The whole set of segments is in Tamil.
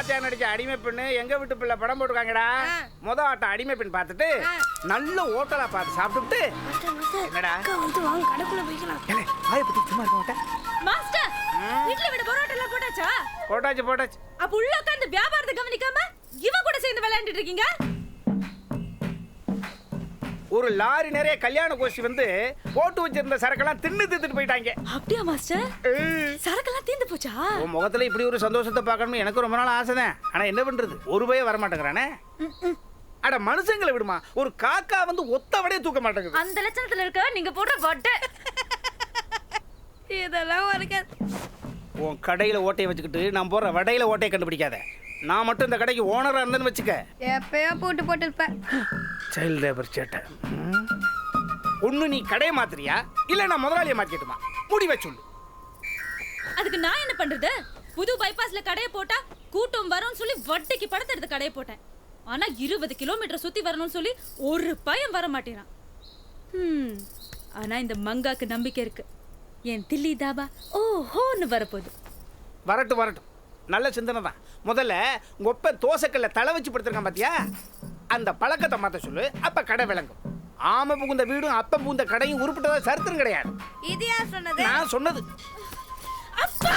ராஜா நடிச்ச அடிமை பெண்ணு எங்க வீட்டு பிள்ளை படம் போட்டுருக்காங்கடா. முத ஆட்டம் அடிமை பெண் பார்த்துட்டு நல்ல ஹோட்டலா பார்த்து சாப்பிட்டுட்டு என்னடா கடைக்குள்ள போய்க்கலாம். ஆய பத்தி சும்மா இருக்க மாட்டேன். மாஸ்டர் இட்லி விட பரோட்டா போட்டாச்சா? போட்டாச்சு. அப்ப உள்ள உட்கார்ந்து வியாபாரத்தை கவனிக்காம இவன் கூட சேர்ந்து விளையாண்டுட்டு இருக்கீங்க. ஒரு லாரி நிறைய கல்யாண கோஷ்டி வந்து போட்டு வச்சிருந்த சரக்கெல்லாம் தின்னுட்டு போயிட்டாங்க. அப்படியா மாஸ்டர்? சரக்கெல்லாம் தீந்து போச்சா? உன் முகத்துல இப்படி ஒரு சந்தோஷத்தை பார்க்கணும்னு எனக்கு ரொம்ப நாள் ஆசை தான். ஆனா என்ன பண்றது, ஒரு பய வர மாட்டேங்கிறானே. அட மனுஷங்களை விடுமா, ஒரு காக்கா வந்து ஒத்த வடையை தூக்க மாட்டேங்குது. அந்த லட்சணத்துல இருக்க நீங்க போடுற வட்டை இதெல்லாம் வரைக்கும். உன் கடையில ஓட்டையை வச்சுக்கிட்டு நான் போற வடையில ஓட்டையை கண்டுபிடிக்காத. நான் மட்டும் இந்த கடைக்கு ஓனரா இருந்தேன்னு வச்சுக்க, எப்பயோ போட்டு இருப்பேன். சைல்ட் லேபர் சேட்டை. ஒண்ணு நீ கடையை மாத்துறியா இல்ல நான் முதலாளியை மாத்திட்டுமா, முடிவை சொல்லு. அதுக்கு நான் என்ன பண்றது? புது பைபாஸ்ல கடையை போட்டா கூட்டம் வரும்னு சொல்லி வட்டிக்கு படத்தை எடுத்து கடையை போட்டேன். ஆனா 20 கிலோமீட்டர் சுத்தி வரணும்னு சொல்லி ஒரு பையன் வர மாட்டேறான். ஆனா இந்த மங்காக்கு நம்பிக்கை இருக்கு. என் தில்லி தாபா ஓஹோன்னு வரப்போகுது. வரட்டும், நல்ல சிந்தனை தான். முதல்ல உங்க ஒப்ப தோசைக்கல்ல தலை வச்சு படுத்திருக்கான் பாத்தியா, அந்த பழக்கத்தை மாத்த சொல்லு, அப்ப கடை விளங்கும். ஆமை புகுந்த வீடும் அப்ப புகுந்த கடையும் உருப்பிட்டதா சரித்திரம் கிடையாது. இது யார் சொன்னது? நான் சொன்னது. அப்பா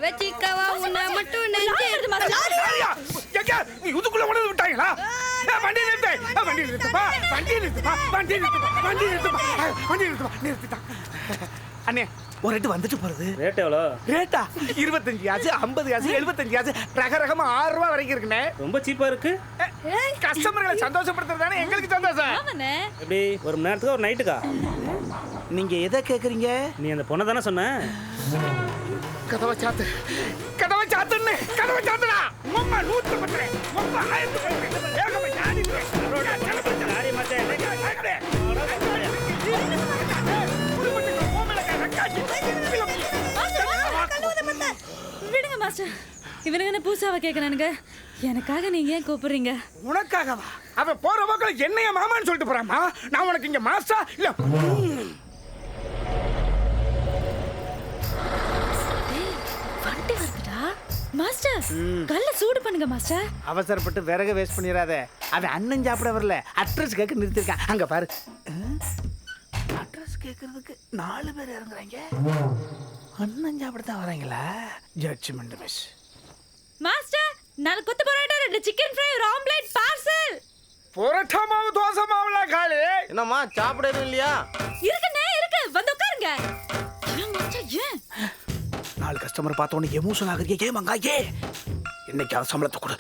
வெச்சிக்கவா உன்னை மட்டும் நெஞ்சே. நீ இதுக்குள்ள உணர்ந்து விட்டாங்களா? வண்டி நிறுத்துப்பா. அண்ணே ஒரு ரேட்டு வந்துட்டு போறது. ரேட் எவ்வளோ? ரேட்டா 25 ஆச்சு, 50 ஆச்சு, 75 ஆச்சு, ரகரகமா 6 ரூபா வரைக்கும் இருக்குண்ணே. ரொம்ப சீப்பா இருக்கு. கஸ்டமர்களை சந்தோஷப்படுத்துறதானே எங்களுக்கு சந்தோஷம். எப்படி ஒரு மணி நேரத்துக்கு ஒரு நைட்டுக்கா? நீங்க எதை கேக்குறீங்க? நீ அந்த பொண்ணை தானே சொன்ன? கதவை சாத்துன்னு கதவை சாத்துடா. மம்மா 110 மம்மா 1000 ஏகமா யாடி லாரி மச்சே விடுங்க மாஸ்டர். இவனுங்க என்ன பூசாவா கேக்குறானுங்க? எனக்காக நீங்க ஏன் கூப்பிடுறீங்க? உனக்காகவா? அவன் போற போக்கில் என்னைய மாமான்னு சொல்லிட்டு போறாமா. நான் உனக்கு இங்க மாஸ்டா இல்ல. வண்டி வருதுடா மாஸ்டர். கல்ல சூடு பண்ணுங்க மாஸ்டர். அவசரப்பட்டு விறகு வேஸ்ட் பண்ணிடாத. அவன் அண்ணன் சாப்பிட வரல, அட்ரஸ் கேட்க நிறுத்திருக்கான். அங்க பாரு, அட்ரஸ் கேட்கறதுக்கு 4 பேர் இறங்குறாங்க. அண்ணன் சாப்பிட தான் வராங்களா? Judgement miss. மாஸ்டர் 4 கொத்து பரோட்டா, 2 சிக்கன் ஃப்ரை, ஒரு ஆம்லெட் பார்சல். பரோட்டா மாவு தோசை மாவுலாம் காலி. என்னம்மா சாப்பிட எதுவும் இல்லையா? இருக்குண்ணே இருக்கு, வந்து உட்காருங்க. ஏன் மாஸ்டர் ஏன்? 4 கஸ்டமர் பார்த்தோன்னு எமோஷன் ஆகுறீங்க. ஏன் மங்காயே என்னைக்காவது சம்பளத்தை கொடு.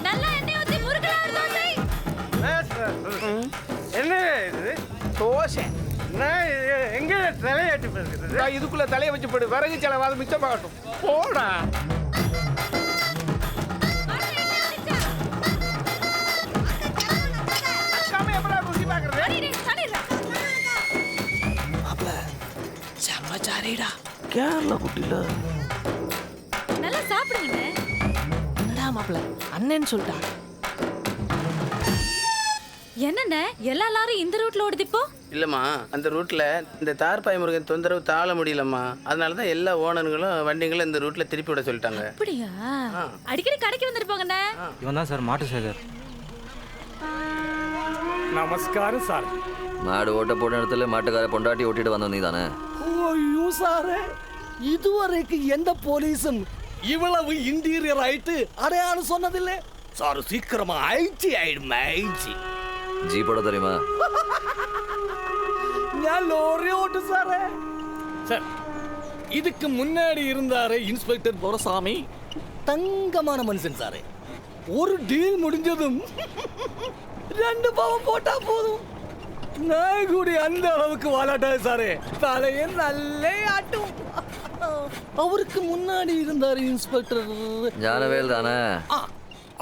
நல்லா எண்ணெய் ஊத்தி முறுக்குல ஒரு தோசை. என்ன இது தோசை? எங்க தலையாட்டி போயிருக்குது? இதுக்குள்ள தலையை வச்சு போடு, விறகு செலவாது மிச்சமாகட்டும். போடா. கேரளா குட்டில நல்லா சாப்பிடுங்க. என்னடா மாப்பிள்ள அண்ணன்னு சொல்லிட்டா? என்னண்ணே எல்லா லாரும் இந்த ரூட்ல ஓடுது இப்போ? இல்லம்மா, அந்த ரூட்ல இந்த தார்பாய் முருகன் தொந்தரவு தாழ முடியலம்மா. அதனாலதான் எல்லா ஓனர்களும் வண்டிங்களும் இந்த ரூட்ல திருப்பி விட சொல்லிட்டாங்க. அப்படியா? அடிக்கடி கடைக்கு வந்துருப்பாங்கண்ணே. இவன் தான் சார் மாட்டு சேகர். நமஸ்காரம் சார். மாடு ஓட்ட போட்ட இடத்துல மாட்டுக்கார பொண்டாட்டி ஓட்டிட்டு வந்த நீ தானே? ஐயோ சாரே, இதுவரைக்கும் எந்த போலீஸும் இவ்வளவு இன்டீரியர் ஆயிட்டு அடையாளம் சொன்னதில்லை சார். சீக்கிரமா ஆயிடுச்சு. ஜீப்போட தெரியுமா? நான் லோரி ஓட்டு சாரே. சார், இதுக்கு முன்னாடி இருந்தாரு இன்ஸ்பெக்டர் பொரசாமி. தங்கமான மனுஷன் சாரே. ஒரு டீல் முடிஞ்சதும் 2 பாவம் போட்டா போதும். நாய்குடி அந்த அளவுக்கு வாலாட்டாது சாரே. தலையை நல்ல ஆட்டும். அவருக்கு முன்னாடி இருந்தாரு இன்ஸ்பெக்டர் ஞானவேல் தானே?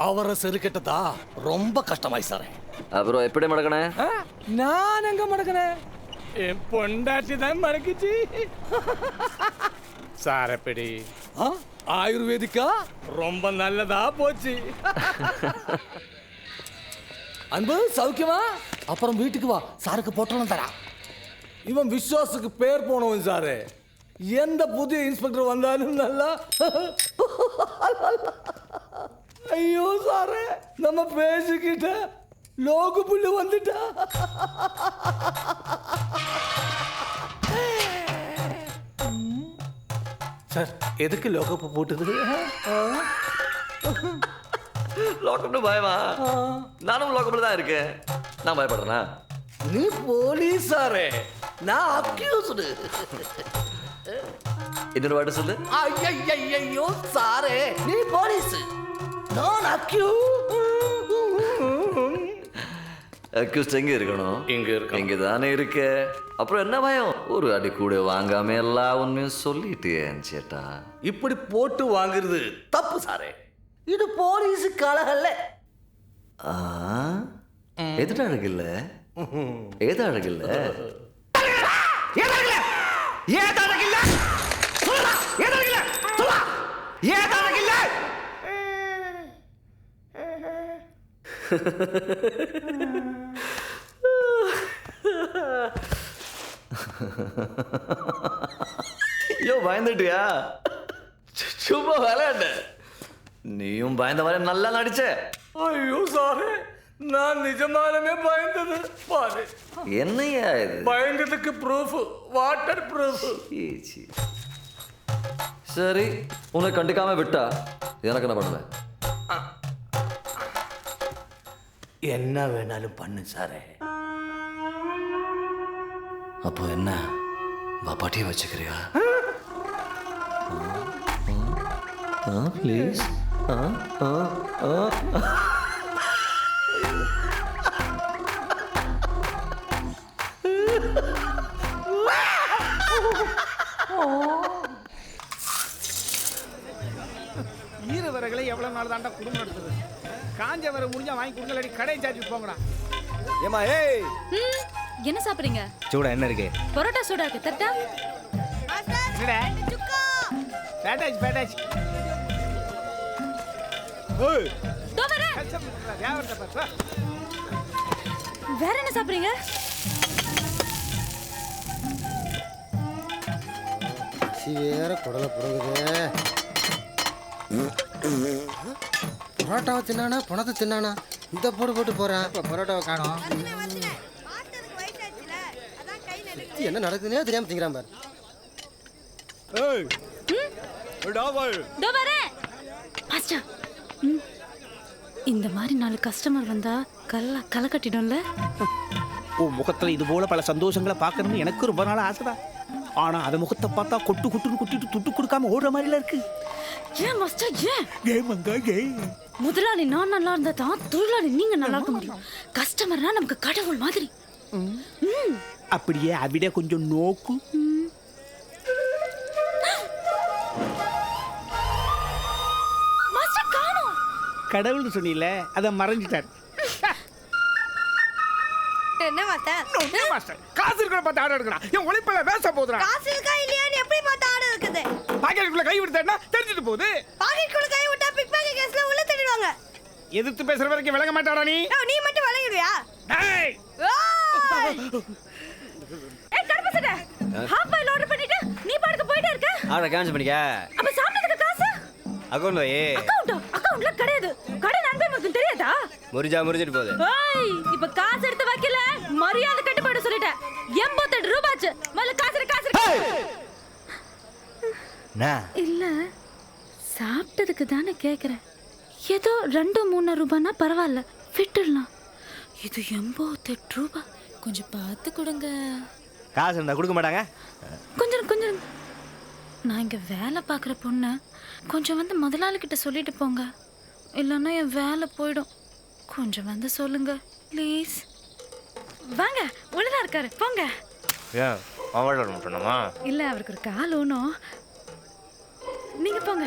அவரை செருக்கட்டதா ரொம்ப கஷ்டமாய் சாரே. அப்புறம் எப்படி மடக்கணே? நான் எங்க மடக்கணேன்? என் பொண்டாட்டி தான் மடக்குச்சு. சார் எப்படி ஆயுர்வேதிக்கா ரொம்ப நல்லதா போச்சு. அன்பு சௌக்கியமா? அப்புறம் வீட்டுக்கு வா, சாருக்கு போட்டலாம் தரா. இவன் விஸ்வாசுக்கு பேர் போனவன் சாரு. எந்த புதிய இன்ஸ்பெக்டர் வந்தாலும் நல்லா. ஐயோ சாரு, நம்ம பேசிக்கிட்ட லோகு புள்ளி வந்துட்டா. சார் எதுக்கு லோகப்பு போட்டுது? லாக்அப்னு பயமா? நானும் லாக்அப்ல தான் இருக்கேன். நான் பயப்படுறேனா? நீ போலீஸ் சாரே, நான் அக்யூஸ்டு. இன்னொரு வாட்டி சொல்லு. ஐயோ சாரே, நீ போலீஸ், நான் அக்யூஸ்ட் எங்க இருக்கணும்? இங்க இருக்கு. இங்க தானே இருக்க. அப்புறம் என்ன பயம்? ஒரு அடி கூட வாங்காம எல்லா உண்மையும் சொல்லிட்டேன் சேட்டா. இப்படி போட்டு வாங்குறது தப்பு சாரே. இது போலீஸ் கலகல்ல. எதுட அழகில்ல? ஏத அழகில்ல? ஐயோ பயந்துட்டியா? சும்மா விளையாண்ட. நீயும் பயந்த மாதிரி நல்லா நடிச்ச. ஐயோ சாரே, நான் நிஜமாலுமே பயந்தது. பாரு என்னையா இது? பயந்ததுக்கு ப்ரூஃப், வாட்டர் ப்ரூஃப். ஈச்சி. சரி, உன்னை கண்டுக்காம விட்டா எனக்கு என்ன பண்ணுவேன்? என்ன வேணாலும் பண்ணு சாரே. அப்போ என்ன பாப்பாட்டியே வச்சுக்கிறியா? ப்ளீஸ். ஈர வரகளை எவ்வளவு நாள் தாண்டா குடும்பம் நடத்துது? காஞ்ச வர முடிஞ்சா வாங்கி கொடுங்களடி, கடை சார்ஜ் போங்கடா. ஏமா ஏய், என்ன சாப்பிடுறீங்க? சூடா என்ன இருக்கு? பரோட்டா சூடா இருக்கு, தட்டா? என்னடா? பேட்டாச் பேட்டாச். ஏய், தோ வரேன். கஷ்டப்படுறா, வியாபாரத்தை பார்த்தா. வேற என்ன சாப்பிடுறீங்க? வேற குடலை புடுங்குது. பரோட்டாவை தின்னானா பணத்தை தின்னானா? இந்த போட்டு போட்டு போறேன். இப்போ பரோட்டாவை காணோம். என்ன நடக்குதுன்னே தெரியாம திங்கிறான் பாரு. ஏய், தோ வரேன். மாஸ்டர், இந்த மாதிரி 4 கஸ்டமர் வந்தா களை கட்டிடும்ல? உன் முகத்துல இது போல பல சந்தோஷங்களை பார்க்கணும்னு எனக்கு ரொம்ப நாள் ஆசைதான். ஆனா அத முகத்தை பார்த்தா கொட்டு கொட்டுன்னு கொட்டிட்டு துட்டு கொடுக்காம ஓடுற மாதிரில இருக்கு. ஏன் மாஸ்டர், ஏன்? ஏமங்க ஏ. முதலாளி நான் நல்லா இருந்தா தான் தொழிலாளி நீங்க நல்லா இருக்க முடியும். கஸ்டமர்னா நமக்கு கடவுள் மாதிரி. அப்படியே அவிட கொஞ்சம் நோக்கு. மாஸ்டர் காணோம். கடவுள்னு சொன்னீல, அத மறைஞ்சிட்டார். என்ன மாஸ்டர்? மாஸ்டர் காசு இருக்கிற பார்த்து ஆர்டர் எடுக்கணும். என் உழைப்பல வேஸ்டா போகுதுடா. காசு இருக்கா இல்லையான்னு எப்படி பார்த்து ஆர்டர் இருக்குது? பாக்கெட்டுக்குள்ள கை விடுத்தேன்னா தெரிஞ்சிட்டு போகுது. பாக்கெட்டுக்குள்ள கை விட்டா பிக் பாக்கெட் கேஸ்ல உள்ள தள்ளிடுவாங்க. எதிர்த்து பேசுற வரைக்கும் விளங்க மாட்டாடா நீ. நீ மட்டும் விளங்கிடுவியா? டேய், ஏய் கருப்பசட, ஹாஃப் பாயில் ஆர்டர் பண்ணிட்டு நீ பாட்டுக்கு போயிட்டே இருக்க. ஆர்டர் கேன்சல் பண்ணிக்க. அப்ப சாப்பிட்டதுக்கு காசு? அக்கௌண்ட் வை. அக்கவுண்ட்ல கிடையாது. கடை நண்பன் மட்டும் தெரியாதா? முறிஞ்சிட்டு போகுது. ஏய், இப்ப காசு எடுத்து வைக்கல, மரியாதை கட்டு போயிட சொல்லிட்டேன். 88 ரூபாச்சு. முதல்ல காசு இல்ல, சாப்பிட்டதுக்கு தானே கேக்குறேன். ஏதோ 2-3 ரூபாய்னா பரவாயில்ல, விட்டுடலாம். இது 88 ரூபாய். கொஞ்சம் பார்த்து கொடுங்க. காசு இருந்தா கொடுக்க மாட்டாங்க. கொஞ்சம் நான் இங்க வேலை பார்க்குற பொண்ணு. கொஞ்சம் வந்து முதலாளி கிட்ட சொல்லிட்டு போங்க, இல்லைன்னா என் வேலை போயிடும். கொஞ்சம் வந்து சொல்லுங்க ப்ளீஸ். வாங்க, உள்ளதா இருக்காரு, போங்க. ஏன் ஆர்டர் பண்ணணுமா? இல்ல, அவருக்கு ஒரு கால் ஊனும். நீங்க போங்க.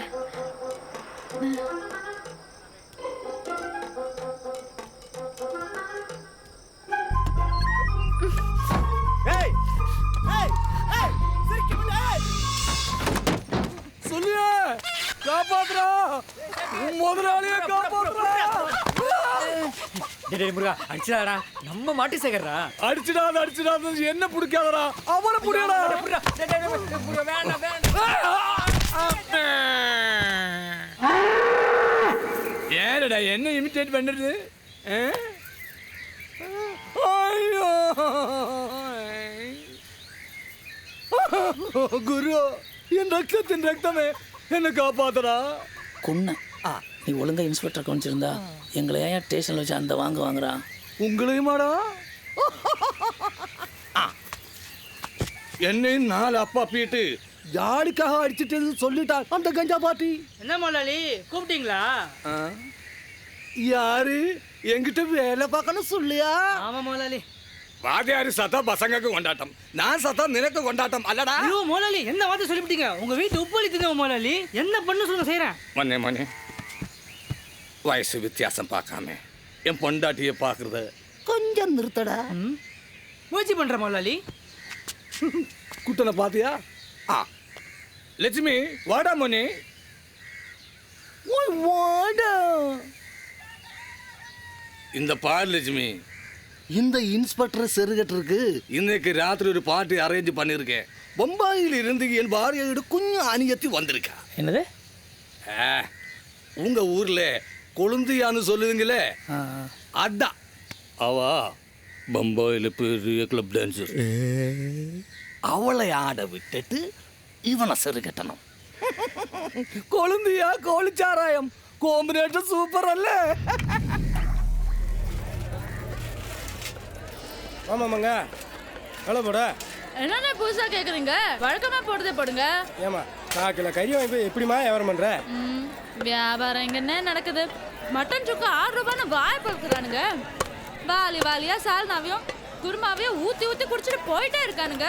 ஏய் ஏய் ஏய், சிரிக்க சொல்லியே காப்பாத்துறா முதலாளியை காப்பாத்துறா முருகா அடிச்சிடாடா நம்ம மாட்டு சேகர்றா அடிச்சிடாத என்ன பிடிக்காதடா அவனை புரியடா ஏடா என்ன இமிட்டேட் பண்ணுறது ஐயோ குரு என் ரத்தத்தின் ரத்தமே என்ன காப்பாத்துறா கொன்ன நீ ஒழுங்கா இன்ஸ்பெக்டர் கவனிச்சிருந்தா எங்களை ஏன் ஸ்டேஷன்ல வச்சு அந்த வாங்குறான் உங்களையுமாடா என்னையும் 4 அப்பா பீட்டு யாருக்காக அடிச்சுட்டு சொல்லிட்டா அந்த கஞ்சா பாட்டி என்ன முதலாளி கூப்பிட்டீங்களா? யாரு என்கிட்ட வேலை பார்க்கணும் சொல்லியா ஆமா முதலாளி. வாதியாரு சத்தா பசங்களுக்கு கொண்டாட்டம் நான் சத்தா நினைக்க கொண்டாட்டம் அல்லடா ஐயோ முதலாளி என்ன வார்த்தை சொல்லிவிட்டீங்க? உங்க வீட்டு உப்பளி திங்க முதலாளி என்ன பண்ண சொல்லுங்க செய்யறேன். மண்ணே வயசு வித்தியாசம் பார்க்காம என் பொண்டாட்டியை பார்க்கறத கொஞ்சம் நிறுத்தடா. முயற்சி பண்ற முதலாளி. குட்டனை பாத்தியா? லட்சுமி வாடா மணி வாடா. இந்த பார் லட்சுமி, இந்த இன்ஸ்பெக்டர் செருகட்டிருக்கு இன்னைக்கு ராத்திரி ஒரு பார்ட்டி அரேஞ்ச் பண்ணியிருக்கேன். பம்பாயில் இருந்து என் பாரியோட கொஞ்சம் அணியத்தி வந்திருக்கா. என்னது? உங்க ஊர்ல கொழுந்தியான்னு சொல்லுவீங்களே அதான் அவா பம்பாயில் பெரிய கிளப் டான்ஸர். அவளை ஆட விட்டுட்டு இவனை செருகட்டணும். கொழுந்தியா கோழிச்சாராயம் காம்பினேஷன் சூப்பர் அல்ல? ஆமாமாங்க எவ்வளோ போட? என்னென்ன புதுசா கேக்குறீங்க? வழக்கமா போடுறதே போடுங்க. ஏமா 4 கிலோ கறி வாங்கி எப்படிமா வியாபாரம் பண்ற? வியாபாரம் எங்கன்னே நடக்குது. மட்டன் சுக்கா 6 ரூபான்னு வாய் பழுக்குறானுங்க. வாலியா சால்னாவையும் குருமாவையும் ஊத்தி குடிச்சிட்டு போயிட்டே இருக்கானுங்க.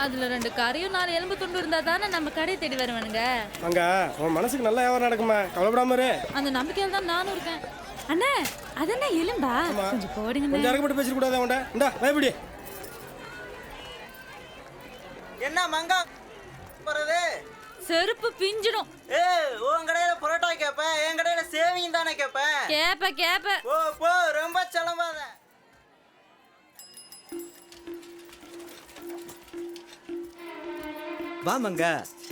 அதுல 2 கறியும் 4 எலும்பு துண்டு இருந்தா தானே நம்ம கடையை தேடி வருவானுங்க. அங்க உன் மனசுக்கு நல்ல வியாபாரம் நடக்குமா, கவலைப்படாம இரு. அந்த நம்பிக்கையில தான் நானும் இருக்கேன். அண்ணே அதென்ன எலும்பா? கொஞ்சம் போடுங்க. கொஞ்சம் இறக்கப்பட்டு பேசிட்டு கூடாது அவன்டா. இந்தா பயப்படி. என்ன மங்கா போறது? செருப்பு பிஞ்சிடும். உன் கடையில பரோட்டா கேப்ப, என் கடையில சேவிங் தானே கேப்ப. கேப்ப போ ரொம்ப செலவாத. வாமங்க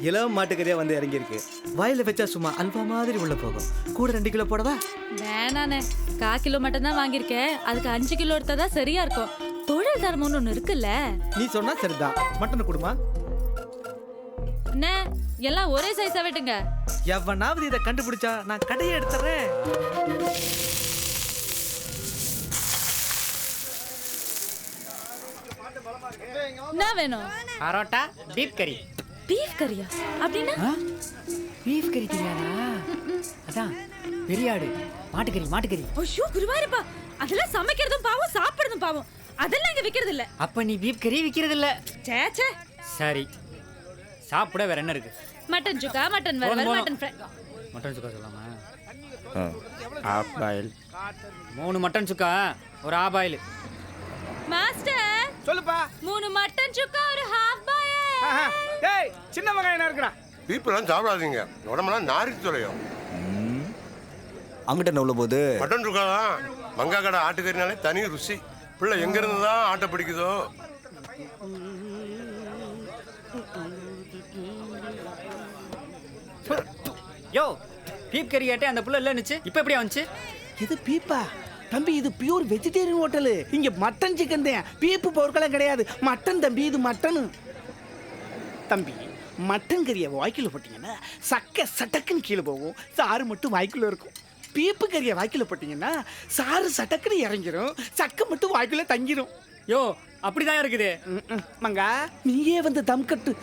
இளம் மாட்டுக்கறியா வந்து இறங்கியிருக்கு. வாயில வச்சா சும்மா அல்வா மாதிரி உள்ள போகும். கூட 2 கிலோ போடவா? வேணாண்ணே, 1/4 கிலோ மட்டும் தான் வாங்கியிருக்கேன். அதுக்கு 5 கிலோ எடுத்தாதான் சரியா இருக்கும். தொழில் தரமுன்னு ஒண்ணு இருக்குல்ல. நீ சொன்னா சரிதான். மட்டன் கொடுமா. என்ன எல்லாம் ஒரே சைஸா வெட்டுங்க. எவனாவது இதை கண்டுபிடிச்சா நான் கடையை எடுத்துறேன். என்ன வேணும்? பரோட்டா பீஃப் கறி. பீஃப் கறியா? அப்படின்னா பீஃப் கறி தெரியாதா? அதான் பெரியாடு மாட்டுக்கறி. ஐயோ குருவாரிப்பா, அதெல்லாம் சமைக்கிறதும் பாவம், சாப்பிடுறதும் பாவம். அதெல்லாம் இங்க விக்கிறது இல்ல. அப்ப நீ பீஃப் கறி விக்கிறது இல்ல? சேச்சே. சரி, சாப்பிட வேற என்ன இருக்கு? மட்டன் சுக்கா, மட்டன் வறுவல், மட்டன் ஃப்ரை. மட்டன் சுக்கா சொல்லாமா? ஆஃப் பாயில் 3 மட்டன் சுக்கா, ஒரு ஆஃப் பாயில். மாஸ்டர் சொல்லுப்பா. 3 மட்டன் சுக்கா, ஒரு ஹாஃப் பாயில். டேய் சின்ன வெங்காயம் இருக்குடா. பீப்பெல்லாம் சாப்பிடாதீங்க, உடம்பெல்லாம் நாரிக்கு தொலையும். அங்கிட்ட நவுல போது மட்டன் இருக்காதான் மங்கா கடை ஆட்டுக்கறினாலே தனி ருசி. பிள்ளை எங்க இருந்து தான் ஆட்டை பிடிக்குதோ. யோ பீஃப் கறி கேட்டே அந்த புள்ள இல்லன்னுச்சு, இப்போ எப்படியா வந்துச்சு? இது பீப்பா தம்பி, இது பியூர் வெஜிடேரியன் ஹோட்டலு. இங்க மட்டன் சிக்கன் தான், பீப்பு பொருட்களும் கிடையாது. மட்டன் தம்பி, இது மட்டனு தம்பி. மட்டன் கறியை வாய்க்குள்ள போட்டீங்கன்னா சக்க சட்டக்குன்னு கீழே போகும், சாறு மட்டும் வாய்க்குள்ள இருக்கும். பீப்பு கறியை வாய்க்குள்ள போட்டீங்கன்னா சாறு சட்டக்குன்னு இறங்கிரும், சக்க மட்டும் வாய்க்குள்ள தங்கிரும். யோ அப்படிதான் இருக்குது. மங்கா நீயே வந்து தம் கட்டு.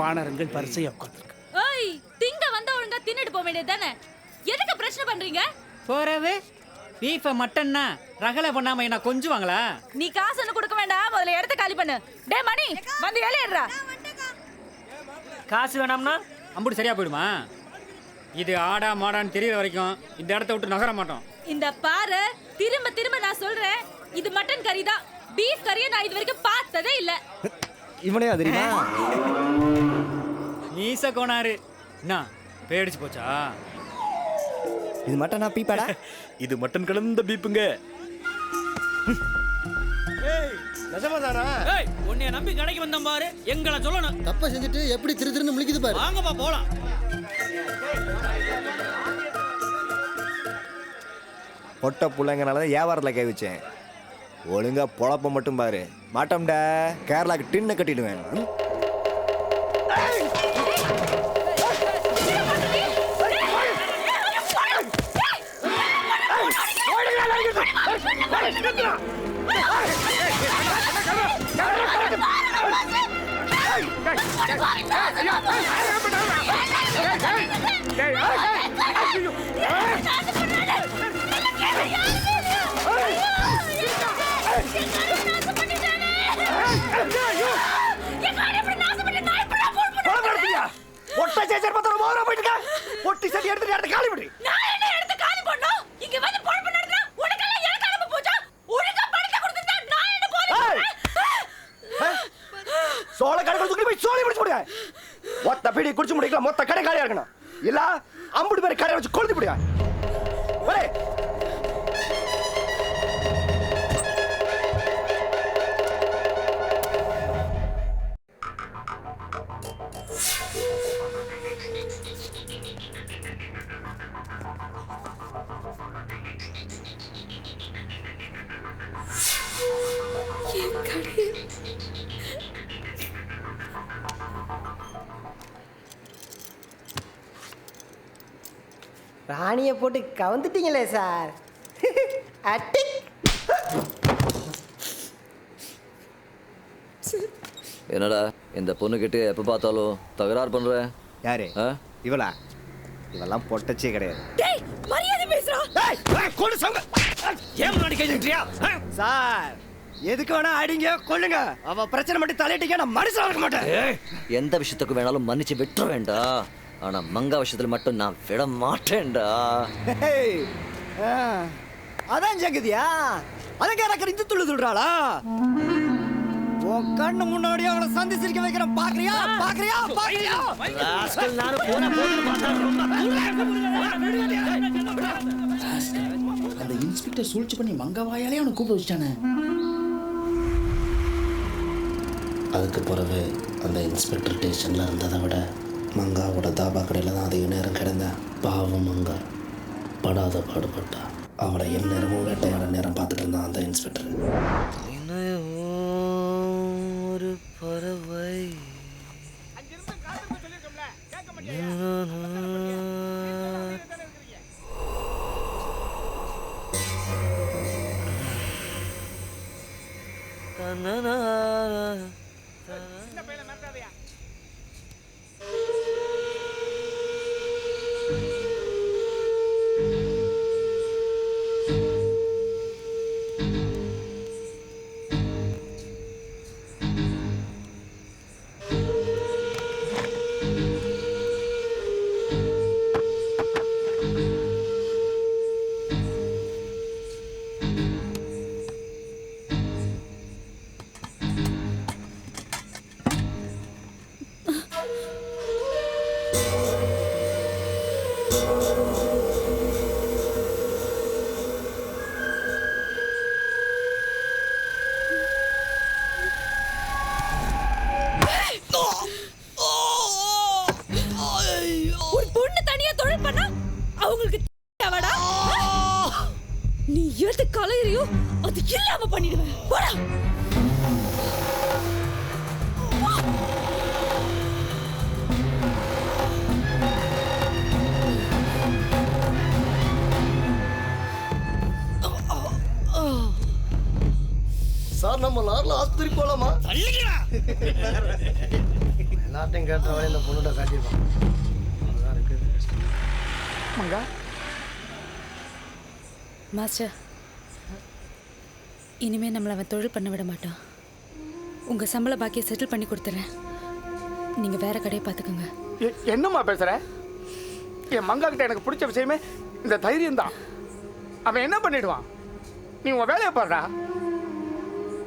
வானரங்கள் பரிசையா உட்காந்துருக்கு. ஓய், திங்க வந்தா ஒழுங்கா தின்னுட்டு போக வேண்டியது தானே. எதுக்கு பிரச்சனை பண்றீங்க? போறவே பீஃப மட்டன்னா ரகலை பண்ணாம என்ன கொஞ்சுவாங்களா? நீ காசு ஒண்ணு கொடுக்க வேண்டாம், முதல்ல இடத்த காலி பண்ணு. டே மணி வந்து ஏறிடுறா. காசு வேணாம்னா அம்புட்டு சரியா போயிடுமா? இது ஆடா மாடான்னு தெரியற வரைக்கும் இந்த இடத்த விட்டு நகர மாட்டோம். இந்த பாரு, திரும்ப நான் சொல்றேன், இது மட்டன் கறி தான். பீஃப் கறியை நான் இது வரைக்கும் பார்த்ததே இல்ல. இவனே தெரியுமா? நீச கோனாரு. என்ன பேடிச்சு போச்சா? இது மட்டனா பீப்பாடா? இது மட்டன் கலந்த பீப்புங்க. ஏய், உன்னைய நம்பி கடைக்கு வந்தோம் பாரு, எங்களை சொல்லணும். தப்பை செஞ்சுட்டு எப்படி திருன்னு முழிக்குது பாரு. வாங்கப்பா போலாம். பொட்ட பிள்ளைங்கனால தான் வியாபாரத்தில் கை வச்சேன். ஒழுங்கா பொழப்ப மட்டும் பாரு. மாட்டோம்டா, கேரளாக்கு டின்னை கட்டிடுவேன். பொட்டி சட்டி எடுத்து காலி பண்ணி சோள கடை தூக்கி போய் சோழி பிடிச்சு முடியா. மொத்த பீடி குடிச்சு முடிக்கலாம். மொத்த கடை காலியா இருக்கணும். இல்ல 50 பேர் கடை வச்சு கொளுத்தி முடியா. ராணியை போட்டு கவுந்துட்டீங்களே சார். அட்டி என்னடா இந்த பொண்ணுக்கிட்டே எப்போ பார்த்தாலும் தகராறு பண்ற? யாரு இவளா? இவெல்லாம் பொட்டச்சே கிடையாது. சார் எதுக்கு வேணா அடிங்க கொள்ளுங்க. அவ பிரச்சனை மட்டும் தலையிட்டீங்க, நான் மனுஷன் இருக்க மாட்டேன். எந்த விஷயத்துக்கு வேணாலும் மன்னிச்சு விட்டுற வேண்டாம். ஆனா மங்கா விஷயத்துல மட்டும் நான் விட மாட்டேன்டா. அதான் ஜெகதியா, அதுக்கு எனக்கு இந்த துள்ளு சொல்றாளா? உன் கண்ணு முன்னாடியே அவளை சந்திச்சிருக்க வைக்கிறேன். பாக்குறியா பாக்குறியா பாக்குறியா? அந்த இன்ஸ்பெக்டர் சூழ்ச்சி பண்ணி மங்கா வாயாலே அவனை கூப்பிட வச்சிட்டானே. அதுக்கு பிறகு அந்த இன்ஸ்பெக்டர் ஸ்டேஷனில் இருந்ததை விட மங்காவோட தாபா கடையில் தான் அதிக நேரம் கிடந்தேன். பாவம் மங்கா படாத பாடுபட்டா. அவளை எந்நேரமும் வேட்டையாட நேரம் பார்த்துட்டு இருந்தான் அந்த இன்ஸ்பெக்டர். ஒரு பறவை ஒரு பொண்ணு தனியா தொழில் பண்ணா அவங்களுக்கு தேவடா. நீ எது கலையறியோ அது இல்லாம பண்ணிடுவேன். போடா. சார் நம்ம லாரில் ஆஸ்பத்திரி போலாமா? எல்லாத்தையும் கேட்ட வரை இந்த பொண்ணுட காட்டிடுவான். மாஸ்டர், இனிமே நம்மளை அவன் தொழில் பண்ண விட மாட்டான். உங்க சம்பள பாக்கியை செட்டில் பண்ணி கொடுத்துறேன். நீங்க வேற கடையை பார்த்துக்கோங்க. என்னம்மா பேசுற? என் மங்கா கிட்ட எனக்கு பிடிச்ச விஷயமே இந்த தைரியம் தான். அவன் என்ன பண்ணிடுவான்? நீ உன் வேலையை பாடுறா.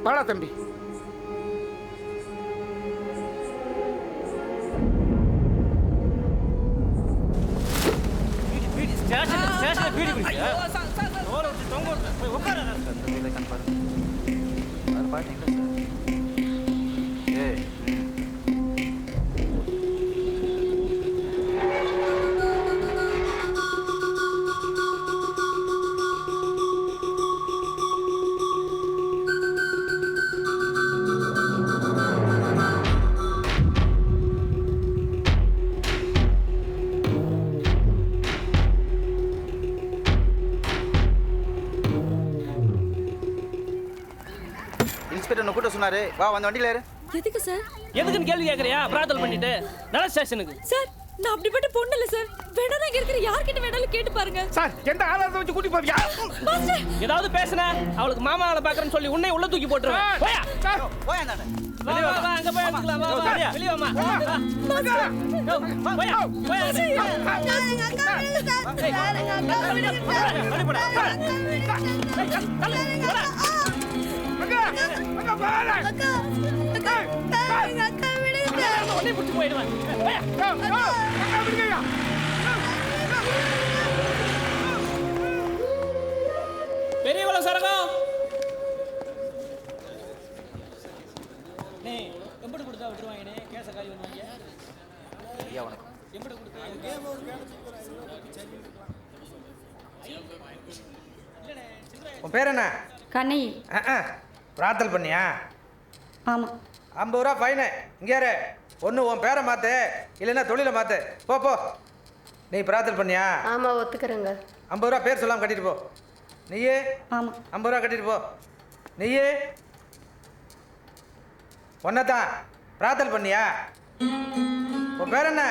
வாடா தம்பி. இன்ஸ்பெக்டர் கூட்ட சொன்னாரு, வா வந்து வண்டியில ஏறு. எதுக்கு சார்? எதுக்குன்னு கேள்வி கேட்குறியா? பிரார்த்தனை பண்ணிட்டு நல்ல ஸ்டேஷனுக்கு. சார் நான் அப்படிப்பட்ட பொண்ணு இல்ல சார். வேணா இங்க இருக்கிற யார்கிட்ட வேணாலும் கேட்டு பாருங்க. சார் எந்த ஆளாத வச்சு கூட்டி போவியா? ஏதாவது பேசுன அவளுக்கு மாமா ஆளை பாக்குறேன்னு சொல்லி உன்னை உள்ள தூக்கி போட்டுருவேன். போயா போயா நானே. வா வா வா அங்க போய் எடுத்துக்கலாம். வா வா வெளிய வாமா. போயா போயா. எங்க அக்கா விடுங்க சார். எங்க அக்கா விடுங்க சார். அடி போடா. எங்க அக்கா விடுங்க சார். உன்னை புடிச்சு போயிடுவேன். போயா. பெரியவள சரகம். நீ எம்படி கொடுத்தா விட்டுருவாங்கனே கேஸ காரி பண்ணுவாங்க. ஐயா வணக்கம். எம்படி கொடுத்தா உன் பேர் என்ன? கண்ணி. பிரார்த்தல் பண்ணியா? ஆமா. 50 ரூபா ஃபைனு. இங்கே இரு. ஒன்று உன் பேரை மாற்று, இல்லைன்னா தொழிலை மாற்று. போ போ. நீ பிரார்த்தல் பண்ணியா? ஆமா ஒத்துக்கிறேங்க. 50 ரூபா பேர் சொல்லாமல் கட்டிட்டு போ. நீயே? ஆமா. 50 ரூபா கட்டிட்டு போ. நீயே? ஒன்னதான் பிரார்த்தல் பண்ணியா? உன் பேர் என்ன?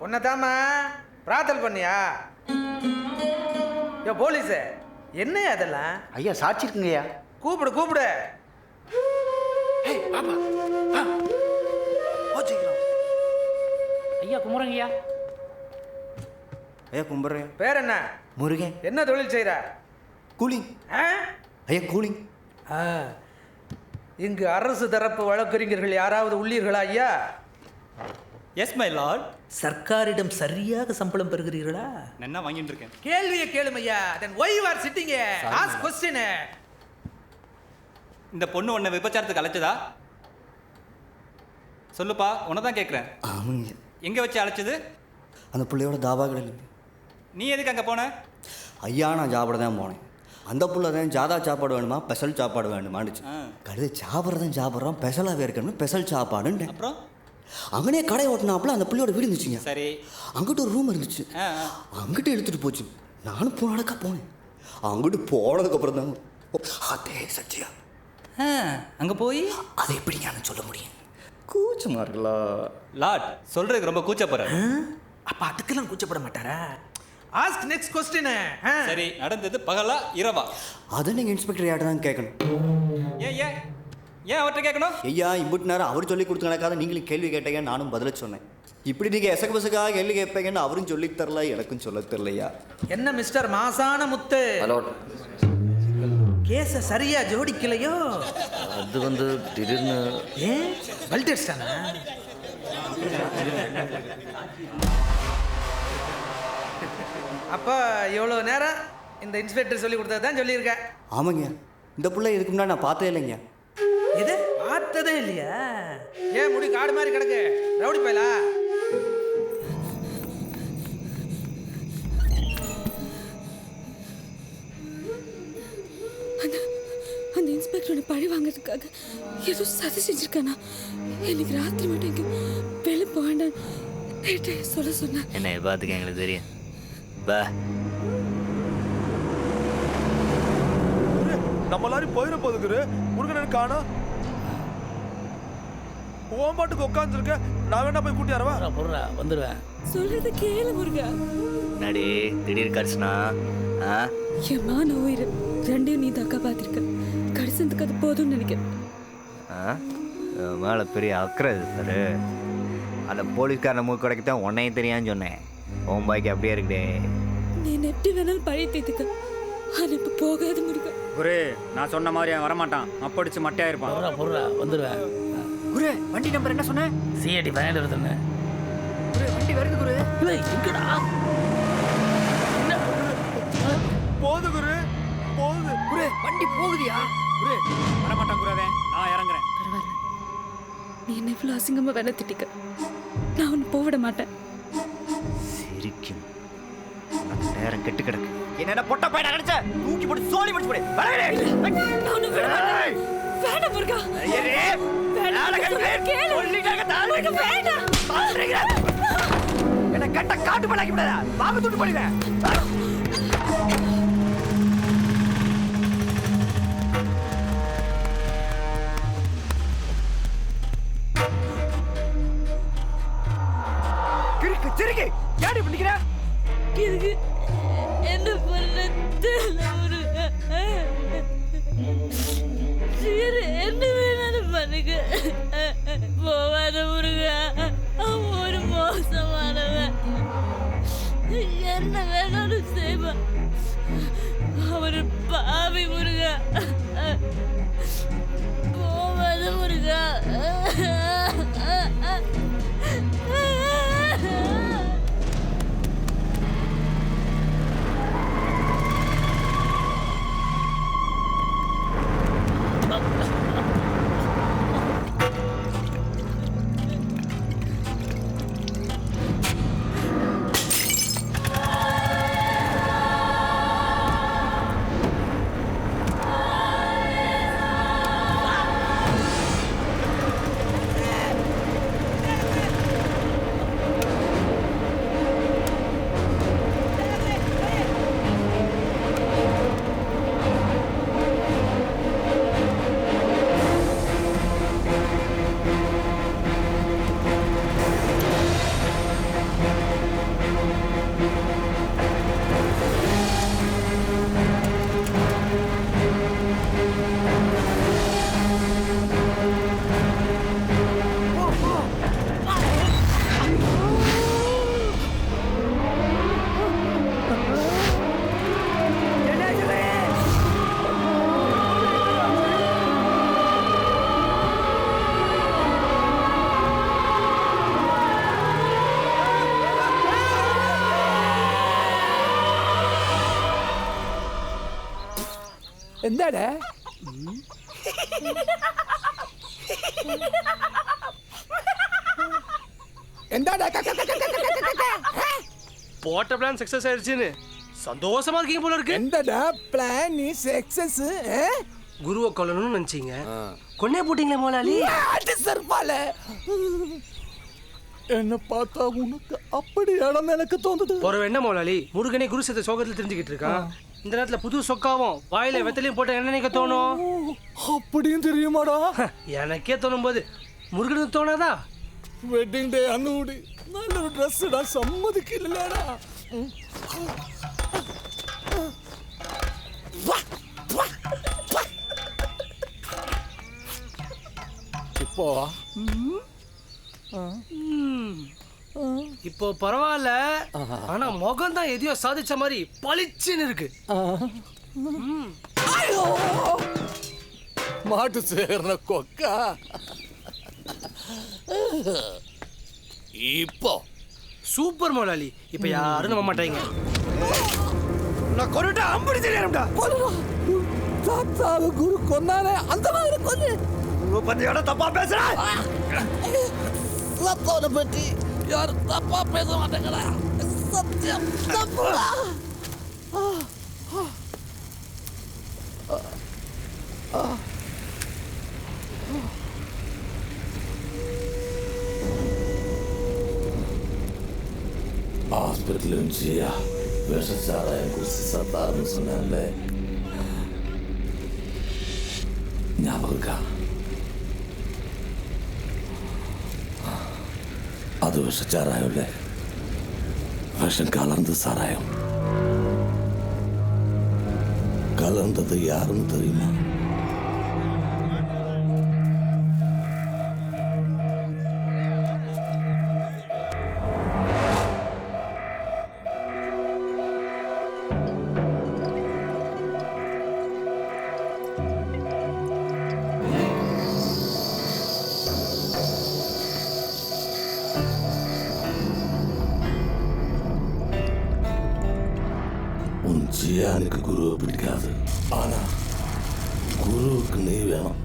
ஒன்னதாம்மா பிரார்த்தல் பண்ணியா? யோ போலீஸு, என்ன அதெல்லாம்? ஐயா சாட்சி இருக்குங்கய்யா. கூப்பிடு கூப்பிடு. ஐயா குமரங்கய்யா. ஐயா கும்பிட்றேன். பேர் என்ன? முருகன். என்ன தொழில் செய்கிற? கூலிங். ஆ? ஐயா கூலிங். இங்கு அரசு தரப்பு வழக்கறிஞர்கள் யாராவது உள்ளீர்களா ஐயா? S my Lord. சர்க்காரிடம் சரியாக சம்பளம் பெறுகிறீர்களா? என்ன வாங்கிட்டு இருக்கேன். கேள்வியை கேளும் ஐயா. தென் why you are sitting here? Ask question. இந்த பொண்ணு உன்னை விபச்சாரத்துக்கு அழைச்சதா? சொல்லுப்பா, உன்னை தான் கேட்குறேன். ஆமாங்க. எங்கே வச்சு அழைச்சது? அந்த பிள்ளையோட தாபா கடையில். நீ எதுக்கு அங்கே போன? ஐயா நான் சாப்பிட தான் போனேன். அந்த புள்ள தான் ஜாதா சாப்பாடு வேணுமா ஸ்பெஷல் சாப்பாடு வேணுமான்னுச்சு. கழுது சாப்பிட்றதான் சாப்பிட்றோம், ஸ்பெஷலாக இருக்கணும், ஸ்பெஷல் சாப்பாடுன்னு. அப்புறம் அங்கனே கடை ஓட்டினாப்புல அந்த பிள்ளையோட வீடு இருந்துச்சுங்க. சரி. அங்கிட்ட ஒரு ரூம் இருந்துச்சு. அங்கிட்ட எடுத்துகிட்டு போச்சு. நானும் போனடக்கா போனேன். அங்கிட்டு போனதுக்கப்புறம் தான் அதே சச்சியா. அங்கே போய் அதை எப்படி ஞானம் சொல்ல முடியும்? கூச்சமாக இருக்குல்ல லார்ட். சொல்கிறதுக்கு ரொம்ப கூச்சப்படுற. அப்போ அதுக்கெல்லாம் கூச்சப்பட மாட்டாரா? Ask next question. சரி, நடந்தது பகலா இரவா? அதை நீங்கள் இன்ஸ்பெக்டர் யார்ட்ட தான் கேட்கணும். ஏன் ஏன் ஏன் அவர்கிட்ட கேட்கணும்? ஐயா இம்புட்டு நேரம் அவர் சொல்லி கொடுத்து நடக்காத நீங்களும் கேள்வி கேட்டீங்க, நானும் பதில சொன்னேன். இப்படி நீங்கள் எசக்கு பசக்காக கேள்வி கேட்பீங்கன்னு அவரும் சொல்லித் தரல, எனக்கும் சொல்ல தெரியலையா. என்ன மிஸ்டர் மாசான முத்து, கேஸை சரியா ஜோடிக்கலையோ? அது வந்து திடீர்னு ஏன் வல்டர்ஸ்டானா? அப்போ இவ்வளோ நேரம் இந்த இன்ஸ்பெக்டர் சொல்லி கொடுத்தது தான் சொல்லியிருக்கேன். ஆமாங்க, இந்த பிள்ளை இதுக்கு முன்னாடி நான் பார்த்ததே இல்லைங்க. இது பார்த்ததே இல்லையா? ஏன் முடி காடு மாதிரி கிடக்கு, ரவுடி பயலா? அந்த இன்ஸ்பெக்டரோட பழி வாங்கிறதுக்காக ஏதோ சதி செஞ்சிருக்கானா? எனக்கு ராத்திரி மட்டும் இங்கே வெளில போக வேண்டாம் சொல்ல சொன்னேன். என்ன பார்த்துக்க எங்களுக்கு தெரியும். பா நம்ம எல்லாரும் போயிட போதுக்குரு. முருகன் காணா ஓம் பாட்டுக்கு உட்காந்துருக்க. நான் வேணா போய் கூட்டி வரவா? பொருளா வந்துடுவேன். சொல்றது கேளு முருகா. நடி திடீர் கடிச்சுனா என் மான உயிர் ரெண்டையும் நீ தக்கா பார்த்திருக்க. கடிசத்துக்கு அது போதும்னு நினைக்கிறேன். மேலே பெரிய அக்கறை சார். அந்த போலீஸ்காரனை மூக்கு கிடைக்க தான் உன்னையும் தெரியான்னு சொன்னேன். உன் பாய்க்கு அப்படியே இருக்குடே. நீ எப்படி வேணாலும் பழைய தேத்துக்க, ஆனால் இப்போ போகாது முருகா. குரு, நான் சொன்ன மாதிரி அவன் வரமாட்டான். அப்படிச்சு மட்டையாயிருப்பான். பொருளா வந்துடுவேன். குரு, வண்டி நம்பர் என்ன சொன்ன? சிஐடி 12 வருதுன்னு. குரு, வண்டி வருது குரு. இல்லை எங்கடா? போகுது குரு போகுது குரு வண்டி போகுதியா குரு வரமாட்டான் குருவே, நான் இறங்குறேன். பரவாயில்ல, நீ என்ன இவ்வளவு அசிங்கமா வேணா திட்டிக்க, நான் உன்னை போவிட மாட்டேன். சிரிக்கும் உனக்கு நேரம் கெட்டு கிடக்கு. என்னடா பொட்ட பையனா நினைச்ச? தூக்கி போட்டு சோலி முடிச்சு போடு. நான் உன்னை விட மாட்டேன். வேண்டாம் முருகா. என்ன கட்ட காட்டு பண்ணாக்கி விடாதா? பாம்பு தூட்டு போடுவேன். கிறுக்கு சிறுகி ஏடி பண்ணிக்கிற? இதுக்கு என்ன பண்ணது முருகா? சீரு என்ன வேணாலும் பண்ணுங்க, போவாத முருகா. அவன் ஒரு மோசமானவன், என்ன வேணாலும் செய்வான். அவரு பாவி முருகா, போவாத முருகா. എന്താടാ എന്താടാ போட்ட பிளான் சக்சஸ் ஆயிடுச்சுன்னு சந்தோஷமா இருக்கீங்க போல இருக்கு. എന്താടാ പ്ലാൻ ഈ സക്സസ് குருவை கொல்லணும்னு நினைச்சீங்க, கொன்னே போட்டீங்களே முதலாளி. செருப்பால என்ன பார்த்தா உனக்கு அப்படியானு எனக்கு தோணுது. ஒரு என்ன முதலாளி, முருகனே குரு சேர்த்த சோகத்தில் தெரிஞ்சுக்கிட்டு இருக்கான். இந்த நேரத்துல புது சொக்காவும் வாயில வெத்தலையும் போட்ட என்ன நினைக்க தோணும்? அப்படியும் தெரியுமாடா? எனக்கே தோணும் போது முருகனுக்கு தோணாதா? വെഡിങ് ഡേ അന്നുകൂടി നല്ലൊരു ഡ്രസ് ഇടാൻ സമ്മതിക്കില്ലടാ. இப்போ இப்போ பரவாயில்ல, ஆனா முகம் தான் எதையோ சாதிச்ச மாதிரி பளிச்சுன்னு இருக்கு. மாட்டு சேர்ன கொக்கா. இப்போ சூப்பர் முதலாளி, இப்ப யாரும் நம்ப மாட்டாங்க. நான் கொன்னுட்டா அம்படி தெரியாதுடா. கொல்லுடா. தாத்தாவை குரு கொன்னானே அந்த மாதிரி கொல்லு. உங்க பத்தியோட தப்பா பேசுற. சத்தோட பத்தி யார் தப்பா பேச மாட்டேங்கடா. சத்தியம் தப்புடா. ஹாஸ்பிட்டல் இருந்துச்சியா, விஷச்சாராயம் குடிச்சு சத்தாருன்னு சொன்னால ஞாபகம் இருக்கா? அது விஷச்சாராயம் இல்லை, விஷம் கலந்து சாராயம். கலந்தது யாருன்னு தெரியுமா? உன் ஜியானுக்கு குருவை பிடிக்காது. ஆனா குருவுக்கு நீ வேணும்.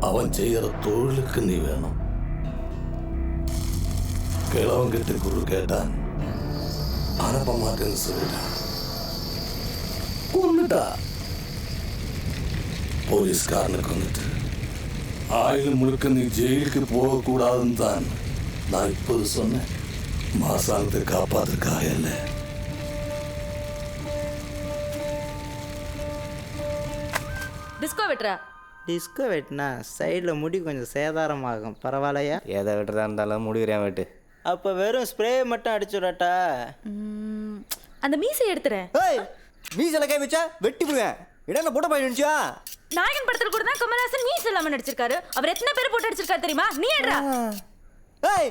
அவன் செய்யற தொழிலுக்கு நீ வேணும். கிழவங்கிட்ட குரு கேட்டான், அனுப்ப மாட்டேன்னு சொல்லிட்டான். கொண்டுட்டா. போலீஸ்காரனுக்கு வந்துட்டு ஆயுள் முழுக்க நீ ஜெயிலுக்கு போகக்கூடாதுன்னு தான் நான் இப்போது சொன்னேன். மாசாங்கத்தை காப்பாத்துக்காயல்ல. டிஸ்கோ வெட்டுறா. டிஸ்கோ வெட்டினா சைடில் முடி கொஞ்சம் சேதாரமாகும். பரவாயில்லையா? எதை வெட்டுறதா இருந்தாலும் முடிகிறேன் வெட்டு. அப்போ வெறும் ஸ்ப்ரே மட்டும் அடிச்சுடாட்டா. அந்த மீசை எடுத்துறேன். ஏய் மீசல கை வச்சா வெட்டி விடுவேன். இடம் போட்ட போய் நினைச்சா நாயகன் படத்துல கூட தான் கமல்ஹாசன் மீசை இல்லாம நடிச்சிருக்காரு. அவர் எத்தனை பேர் போட்டு அடிச்சிருக்காரு தெரியுமா? நீ எடுறா. ஏய்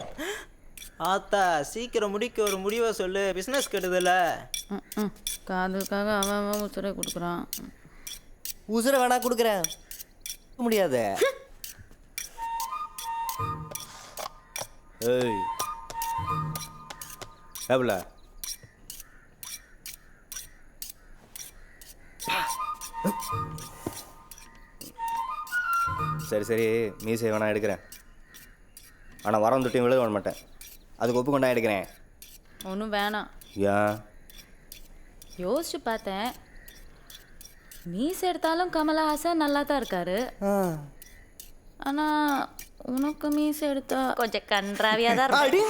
ஆத்தா சீக்கிரம் முடிக்க ஒரு முடிவை சொல்லு. பிஸ்னஸ் கெடுதல. காதுக்காக அவன் உசுரை கொடுக்குறான். உசுரை வேணா கொடுக்குறேன். முடியாது. ஏய் எவ்வளோ சரி சரி மீசை வேணா எடுக்கிறேன். ஆனால் வரம் தொட்டியும் விழுக விட மாட்டேன். அதுக்கு ஒப்பு கொண்டா எடுக்கிறேன். ஒன்றும் வேணாம். ஏன்? யோசிச்சு பார்த்தேன். மீசை எடுத்தாலும் கமலஹாசன் நல்லா தான் இருக்காரு. ஆனால் உனக்கு மீசை எடுத்தா கொஞ்சம் கன்றாவியாக தான் இருக்கு.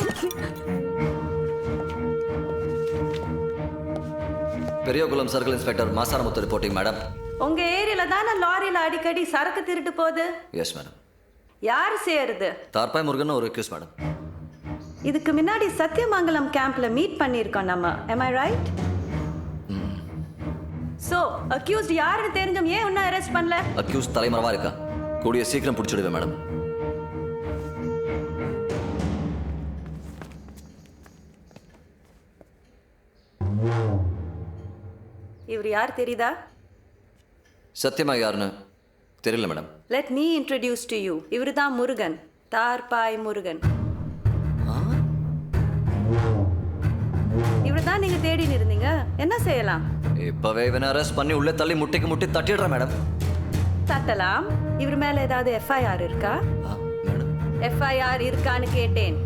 Periyakulam circle inspector Masaramuthu reporting madam. உங்க ஏரியால தானே லாரியில அடிக்கடி சரக்கு திருட்டு போகுது? Yes madam. யார் செய்யறது? தார்பாய் முருகன் ஒரு கேஸ் மேடம். இதுக்கு முன்னாடி சத்தியமங்கலம் கேம்ப்ல மீட் பண்ணியிருக்கோம் நம்ம. am I right? So accused யாருன்னு தெரிஞ்சும் ஏன் இன்னும் அரெஸ்ட் பண்ணல? அக்யூஸ் தலைமறைவா இருக்கா. கூடிய சீக்கிரம் பிடிச்சிடுவேன் மேடம். இவர் யார் தெரியுதா? சத்தியமா யாருன்னு தெரியல madam. Let me introduce to you. இவர் தான் முருகன், தார்பாய் முருகன். இவர் தான் நீங்க தேடின்னு இருந்தீங்க. என்ன செய்யலாம்? இப்பவே இவனை அரெஸ்ட் பண்ணி உள்ளே தள்ளி முட்டிக்கு முட்டி தட்டிடுறேன் மேடம். தட்டலாம். இவர் மேல ஏதாவது எஃப்ஐஆர் இருக்கா? மேடம் எஃப்ஐஆர் இருக்கான்னு கேட்டேன்.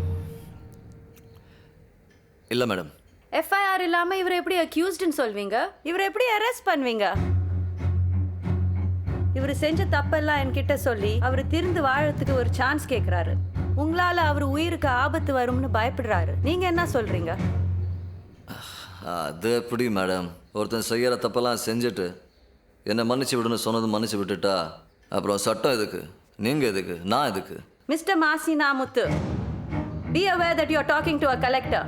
இல்ல மேடம். எஃப்ஐஆர் இல்லாம இவர் எப்படி அக்யூஸ்ட்னு சொல்வீங்க? இவர் எப்படி அரெஸ்ட் பண்ணுவீங்க? இவர் செஞ்ச தப்பெல்லாம் என்கிட்ட சொல்லி அவர் திருந்து வாழறதுக்கு ஒரு சான்ஸ் கேட்குறாரு. உங்களால அவர் உயிருக்கு ஆபத்து வரும்னு பயப்படுறாரு. நீங்க என்ன சொல்றீங்க? அது எப்படி மேடம்? ஒருத்தன் செய்யற தப்பெல்லாம் செஞ்சுட்டு என்னை மன்னிச்சு விடுன்னு சொன்னது மன்னிச்சு விட்டுட்டா அப்புறம் சட்டம் எதுக்கு? நீங்க எதுக்கு? நான் எதுக்கு? Mr Masinamuthu, be aware that you are talking to a collector.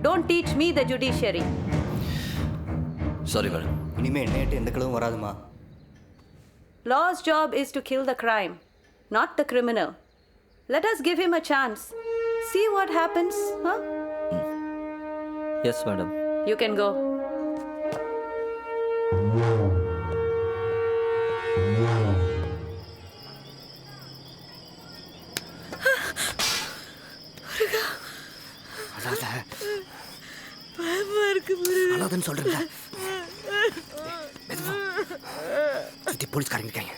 Don't teach me the judiciary. Sorry madam. இனிமே நேட்டு எந்த கிளவும் வராதுமா. Law's job is to kill the crime, not the criminal. Let us give him a chance. See what happens, huh? Yes madam. You can go. அழாதன்னு சொல்றேன்ல. சுத்தி போலீஸ்காரங்க இருக்காங்க.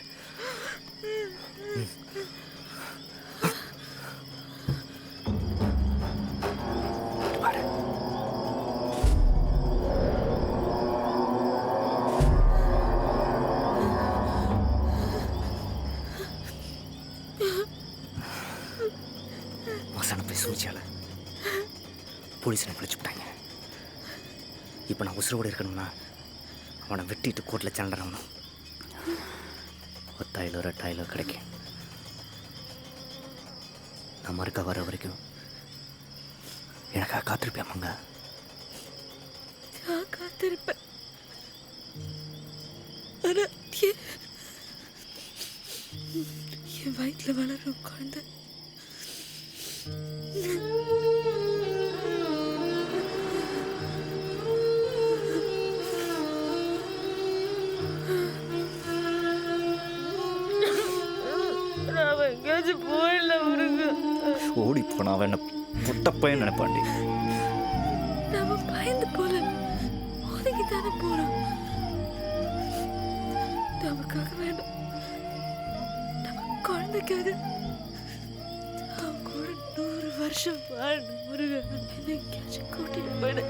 மசான போய் சூழ்ச்சியால போலீஸ் பிடிச்சு விட்டாங்க. இப்போ நான் உசுரோடு இருக்கணும்னா அவனை வெட்டிட்டு கோர்ட்டில் சண்டறாகணும். 10,000 2,000 கிடைக்கும். நான் மறுக்க வர வரைக்கும் எனக்காக காத்திருப்பேன் மங்க. காத்திருப்பேன். என் வயிற்றுல வளரும் குழந்தை ஓடி போனா அவன் என்ன புட்டப்பையன் நினைப்பாண்டி. நாம பயந்து போல ஒதுங்கி தானே போறோம். நமக்காக வேணும், நம்ம குழந்தைக்காக அவன் கூட 100 வருஷம் வாழணும். முருகன் என்ன எங்கேயாச்சும் கூட்டிட்டு போயிடு.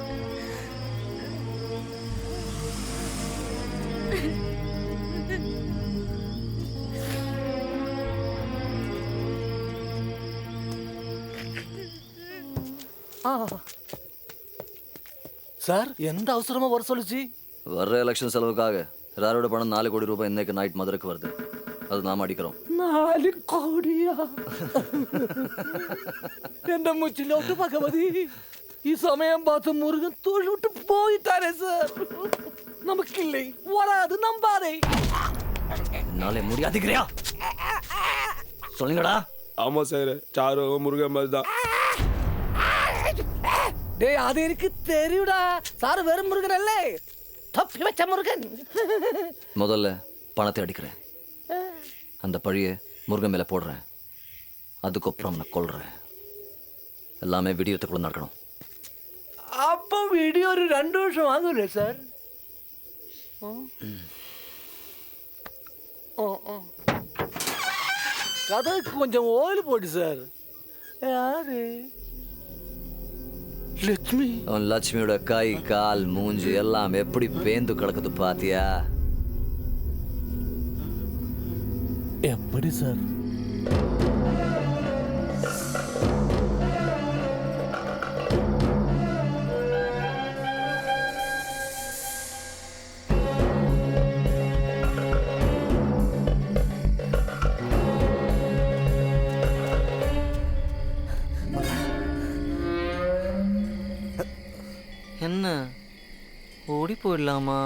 சார் எந்த அவசரமா வர சொல்லுச்சு? வர்ற எலெக்ஷன் செலவுக்காக யாரோட பணம் 4 கோடி ரூபாய் இன்னைக்கு நைட் மதுரைக்கு வருது. அது நாம அடிக்கிறோம். 4 കോടിയാ? എന്റെ മുച്ചിലോട്ട് ഭഗവതി, ഈ സമയം பார்த்து முருகன் தோல் விட்டு போயிட்டாரே சார். நமக்கில்லை வராது, நம்பாதே. நாளை முடியாதுக்கிறியா சொல்லுங்கடா. ஆமா சார், சாரு முருகன் மாதிரி தான். டேய் அது எனக்கு தெரியுடா. சார் வெறும் முருகன் அல்ல, தப்பி வச்ச முருகன். முதல்ல பணத்தை அடிக்கிறேன், அந்த பழியை முருகன் மேலே போடுறேன், அதுக்கப்புறம் நான் கொள்றேன். எல்லாமே விடியத்துக்குள்ள நடக்கணும். அப்போ வீடியோ ஒரு 2 வருஷம் ஆகும்ல சார்? கதைக்கு கொஞ்சம் ஓயில் போட்டு சார். யாரு? லட்சுமி. அவன் லட்சுமியோட கை கால் மூஞ்சி எல்லாம் எப்படி பேந்து கிடக்குது பாத்தியா? எப்படி சார்? என்ன ஓடி போயிடலாமா?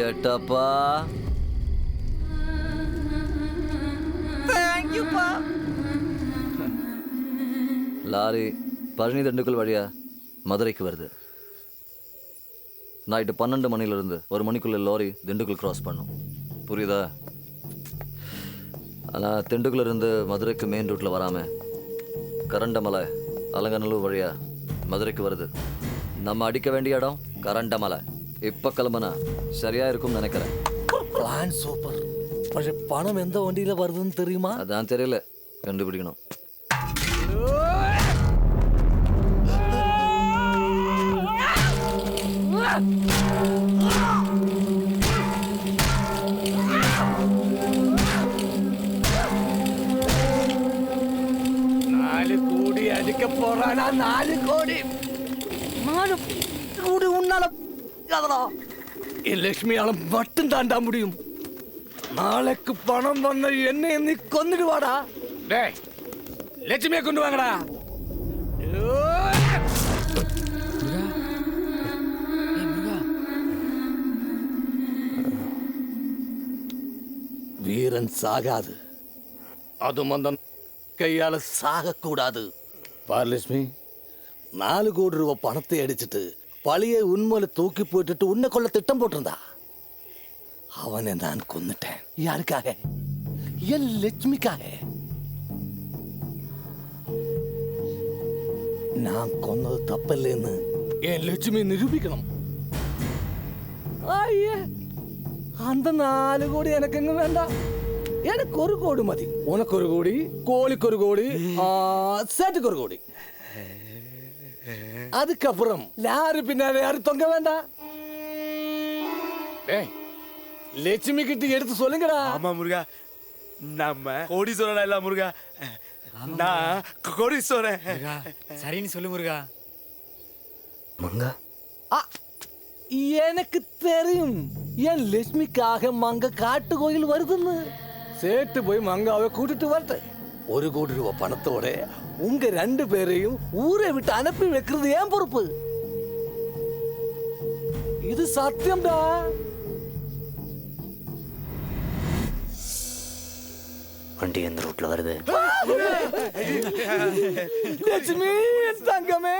ஏட்டப்பா, லாரி பழனி திண்டுக்கல் வழியா மதுரைக்கு வருது. நைட்டு 12 மணிலிருந்து 1 மணிக்குள்ள லாரி திண்டுக்கல் கிராஸ் பண்ணும். புரியுதா? ஆனால் திண்டுக்கல்ல இருந்து மதுரைக்கு மெயின் ரூட்டில் வராமல் கரண்டமலை அலங்கநல்லூர் வழியா மதுரைக்கு வருது. நம்ம அடிக்க வேண்டிய இடம் கரண்டமலை. இப்போ கிளம்புனா சரியா இருக்கும்னு நினைக்கிறேன். Plan super. പക്ഷെ பணம் எந்த வண்டியில வருதுன்னு தெரியுமா? அதான் தெரியல, கண்டுபிடிக்கணும். அடிக்க போறானா? 4 கோடி. 4 கோடி உன்னால லட்சுமியால மட்டும் தாண்டா முடியும். நாளைக்கு பணம் வந்த என்ன நீ கொன்னுடுவாடா. டேய் லட்சுமியை கொண்டு வாங்கடா. வீரன் சாகாது, அதுவும் அந்த கையால சாகக்கூடாது. பாரலட்சுமி, 4 கோடி ரூபாய் பணத்தை அடிச்சுட்டு பழைய உண்மையில தூக்கி போட்டுட்டு உன்னை கொள்ள திட்டம் போட்டிருந்தா. அவனை நான் கொன்னுட்டேன். யாருக்காக? என் லட்சுமிக்காக. நான் கொன்னது தப்பில்லைன்னு என் லட்சுமி நிரூபிக்கணும். அந்த 4 கோடி எனக்கு எங்க வேண்டாம். எனக்கு 1 கோடி மதி. உனக்கு 1 கோடி, கோழிக்கு 1 கோடி, சேட்டுக்கு 1 கோடி. அதுக்கப்புறம் யாரு பின்னாடி யாரு தொங்க வேண்டாம். லட்சுமி கிட்ட எடுத்து சொல்லுங்கடா. ஆமா முருகா, நம்ம கோடீஸ்வரன் இல்ல முருகா, நான் கோடீஸ்வரன். சரின்னு சொல்லு முருகா. மங்கா, எனக்கு தெரியும் என் லட்சுமிக்காக மங்க காட்டு கோயில் வருதுன்னு. சேட்டு போய் மங்காவை கூட்டிட்டு வரட்டு. 1 கோடி ரூபாய் பணத்தோட உங்க 2 பேரையும் ஊரை விட்டு அனுப்பி வைக்கிறது ஏன் பொறுப்பு. இது சத்தியம்டா. வண்டி எந்த ரூட்ல வருது? லட்சுமி தங்கமே,